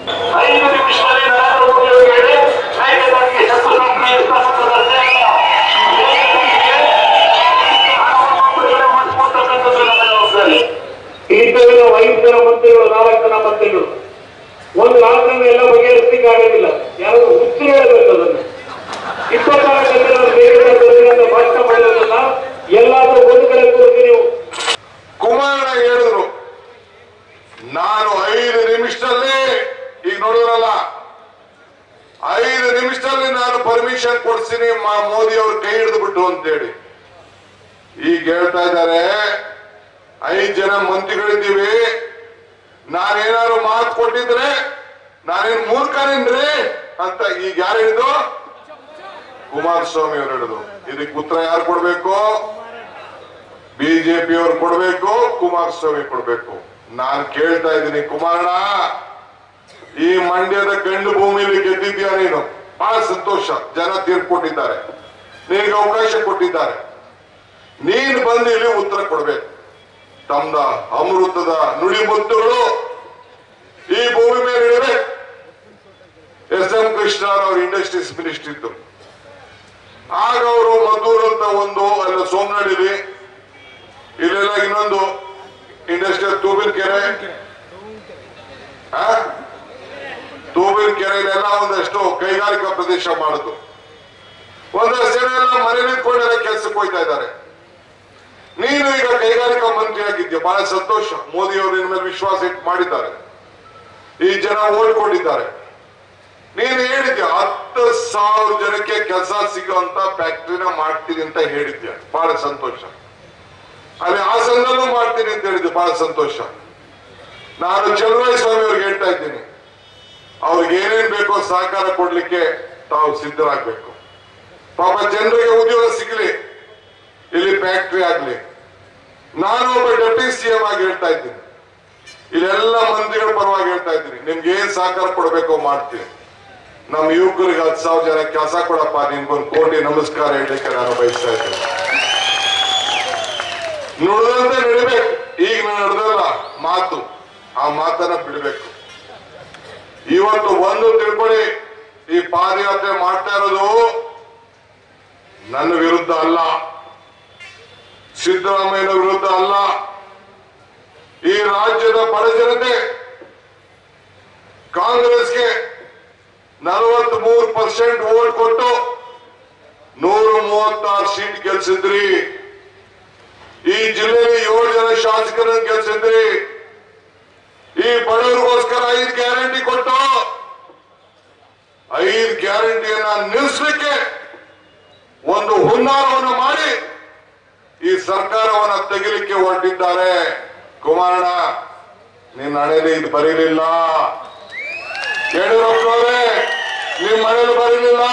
5 ನಿಮಿಷದಲ್ಲಿ ನರೇಂದ್ರ ಮೋದಿ ಅವರಿಗೆ ಹೇಳಿ ಮೇಕೆದಾಟಿಗೆ ಇಂಥವಿನ 5 ಜನ ಮಂತ್ರಿಗಳು 4 ಜನ ಮಂತ್ರಿಗಳು ಒಂದು ರಾಜ್ಯವನ್ನು ಎಲ್ಲ ಬಗೆಹರಿಸಲಿಕ್ಕೆ ಆಗೋದಿಲ್ಲ. ಯಾರು ಹುಚ್ಚು ಹೇಳಬೇಕು ಅದನ್ನು. 24 ಗಂಟೆ ಭಾಷಣ ಮಾಡೋದನ್ನ ಎಲ್ಲಾದ್ರೂ ಒಂದು ಕಡೆ ಕೂರಿಸಿ ನೀವು. ಕುಮಾರಣ್ಣ ಹೇಳಿದ್ರು ನಾನು 5 ನಿಮಿಷದಲ್ಲಿ, ಈಗ ನೋಡಿದ್ರಲ್ಲ 5 ನಿಮಿಷದಲ್ಲಿ ನಾನು ಪರ್ಮಿಷನ್ ಕೊಡ್ತೀನಿ ಮೋದಿ ಅವ್ರ ಕೈ ಹಿಡಿದು ಬಿಟ್ಟು ಅಂತೇಳಿ. ಈಗ ಹೇಳ್ತಾ ಇದ್ದಾರೆ 5 ಜನ ಮಂತ್ರಿಗಳಿದ್ದೀವಿ, ನಾನೇನಾದ್ರು ಮಾತು ಕೊಟ್ಟಿದ್ರೆ ನಾನೇನ್ ಮೂರ್ಖನೇನ್ರಿ ಅಂತ ಈಗ ಯಾರು ಹೇಳಿದ್ರು? ಕುಮಾರಸ್ವಾಮಿ ಅವರು ಹೇಳಿದ್ರು. ಇದಕ್ಕೆ ಉತ್ತರ ಯಾರು ಕೊಡ್ಬೇಕು? ಬಿಜೆಪಿ ಅವ್ರು ಕೊಡ್ಬೇಕು, ಕುಮಾರಸ್ವಾಮಿ ಕೊಡ್ಬೇಕು. ನಾನು ಕೇಳ್ತಾ ಇದ್ದೀನಿ, ಕುಮಾರಣ್ಣ ಈ ಮಂಡ್ಯದ ಗಂಡು ಭೂಮಿಯಲ್ಲಿ ಗೆದ್ದಿದ್ಯಾ ನೀನು, ಬಹಳ ಸಂತೋಷ. ಜನ ತೀರ್ಪು ಕೊಟ್ಟಿದ್ದಾರೆ, ನಿನಗೆ ಅವಕಾಶ ಕೊಟ್ಟಿದ್ದಾರೆ. ನೀನು ಬಂದು ಇಲ್ಲಿ ಉತ್ತರ ಕೊಡ್ಬೇಕು. ತಮ್ಮ ಅಮೃತದ ನುಡಿಮುತ್ತುಗಳು ಈ ಭೂಮಿ ಮೇಲೆ ಇಡಬೇಕು. ಎಸ್.ಎಂ. ಕೃಷ್ಣ ಅವ್ರ ಇಂಡಸ್ಟ್ರೀಸ್ ಮಿನಿಸ್ಟರ್ ಇತ್ತು. ಆಗ ಅವರು ಮದ್ದೂರು ಅಂತ ಒಂದು ಅಲ್ಲ ಸೋಮನಾಡಿಲಿ, ಇಲ್ಲೆಲ್ಲ ಇನ್ನೊಂದು ಇಂಡಸ್ಟ್ರಿಯಲ್ ತೂಬಿನ ಕೆರೆಯಲ್ಲೆಲ್ಲ ಒಂದಷ್ಟು ಕೈಗಾರಿಕಾ ಪ್ರದೇಶ ಮಾಡುದು. ಒಂದಷ್ಟು ಜನ ಎಲ್ಲ ಮನೆ ನಿಂತ್ಕೊಂಡೆಲ್ಲ ಕೆಲ್ಸಕ್ಕೆ ಹೋಗ್ತಾ ಇದ್ದಾರೆ. ನೀನು ಈಗ ಕೈಗಾರಿಕಾ ಮಂತ್ರಿ ಆಗಿದ್ಯಾ, ಬಹಳ ಸಂತೋಷ. ಮೋದಿ ಅವರು ನಿನ್ನ ಮೇಲೆ ವಿಶ್ವಾಸ ಇಟ್ಟು ಮಾಡಿದ್ದಾರೆ, ಈ ಜನ ಓಟ್ ಕೊಟ್ಟಿದ್ದಾರೆ. ನೀನು ಹೇಳಿದ್ಯಾ 10,000 ಜನಕ್ಕೆ ಕೆಲಸ ಸಿಗುವಂತ ಫ್ಯಾಕ್ಟ್ರಿನ ಮಾಡ್ತೀನಿ ಅಂತ ಹೇಳಿದ್ಯಾ, ಬಹಳ ಸಂತೋಷ. ಅಲ್ಲಿ ಹಾಸನದಲ್ಲೂ ಮಾಡ್ತೀನಿ ಅಂತ ಹೇಳಿದ್ದೆ, ಬಹಳ ಸಂತೋಷ. ನಾನು ಚಲುವರಾಯಸ್ವಾಮಿ ಅವ್ರಿಗೆ ಹೇಳ್ತಾ ಇದ್ದೀನಿ, ಅವ್ರಿಗೆ ಏನೇನ್ ಬೇಕೋ ಸಹಕಾರ ಕೊಡ್ಲಿಕ್ಕೆ ತಾವು ಸಿದ್ಧರಾಗ್ಬೇಕು. ಪಾಪ ಜನರಿಗೆ ಉದ್ಯೋಗ ಸಿಗ್ಲಿ, ಇಲ್ಲಿ ಫ್ಯಾಕ್ಟ್ರಿ ಆಗ್ಲಿ. ನಾನು ಒಬ್ಬ ಡೆಪ್ಟಿ ಸಿಎಂ ಆಗಿ ಹೇಳ್ತಾ ಇದ್ದೀನಿ, ಇಲ್ಲೆಲ್ಲ ಮಂತ್ರಿಗಳ ಪರವಾಗಿ ಹೇಳ್ತಾ ಇದ್ದೀನಿ, ನಿಮ್ಗೆ ಏನ್ ಸಹಕಾರ ಕೊಡ್ಬೇಕೋ ಮಾಡ್ತೀನಿ. ನಮ್ಮ ಯುವಕರಿಗೆ 10,000 ಜನ ಕೆಲಸ ಕೊಡಪ್ಪ, ನಿಮ್ಗೊಂದು ಕೋಟಿ ನಮಸ್ಕಾರ ಹೇಳಲಿಕ್ಕೆ ನಾನು ಬಯಸ್ತಾ ಇದ್ದೀನಿ. ನುಡಿದಂತೆ ನಡಿಬೇಕು. ಈಗ ನಾನು ನಡೆದಲ್ಲ ಮಾತು, ಆ ಮಾತನ್ನ ಬಿಡಬೇಕು. ಇವತ್ತು ಒಂದು ತಿಳ್ಕೊಳ್ಳಿ, ಈ ಪಾದಯಾತ್ರೆ ಮಾಡ್ತಾ ಇರೋದು ನನ್ನ ವಿರುದ್ಧ ಅಲ್ಲ, ಸಿದ್ದರಾಮಯ್ಯನ ವಿರುದ್ಧ ಅಲ್ಲ. ಈ ರಾಜ್ಯದ ಬಡ ಜನತೆ ಕಾಂಗ್ರೆಸ್ಗೆ 43% ವೋಟ್ ಕೊಟ್ಟು 136 ಸೀಟ್ ಗೆಲ್ಸಿದ್ರಿ. ಈ ಜಿಲ್ಲೆಯಲ್ಲಿ 7 ಜನ ಶಾಸಕರನ್ನು ಗೆಲ್ಸಿದ್ರಿ. ಈ ಬಡವರಿಗೋಸ್ಕರ 5 ಗ್ಯಾರಂಟಿ ಕೊಟ್ಟು 5 ಗ್ಯಾರಂಟಿಯನ್ನ ನಿಲ್ಲಿಸಲಿಕ್ಕೆ ಒಂದು ಹುನ್ನಾರವನ್ನು ಮಾಡಿ ಈ ಸರ್ಕಾರವನ್ನ ತೆಗಿಲಿಕ್ಕೆ ಹೊರಟಿದ್ದಾರೆ. ಕುಮಾರಣ್ಣ, ನಿನ್ನ ಹಣೆಯಲ್ಲಿ ಇದು ಬರೀಲಿಲ್ಲ. ಯಡಿಯೂರಪ್ಪನವರೇ, ನಿಮ್ಮ ಮನೇಲಿ ಬರೀಲಿಲ್ಲ.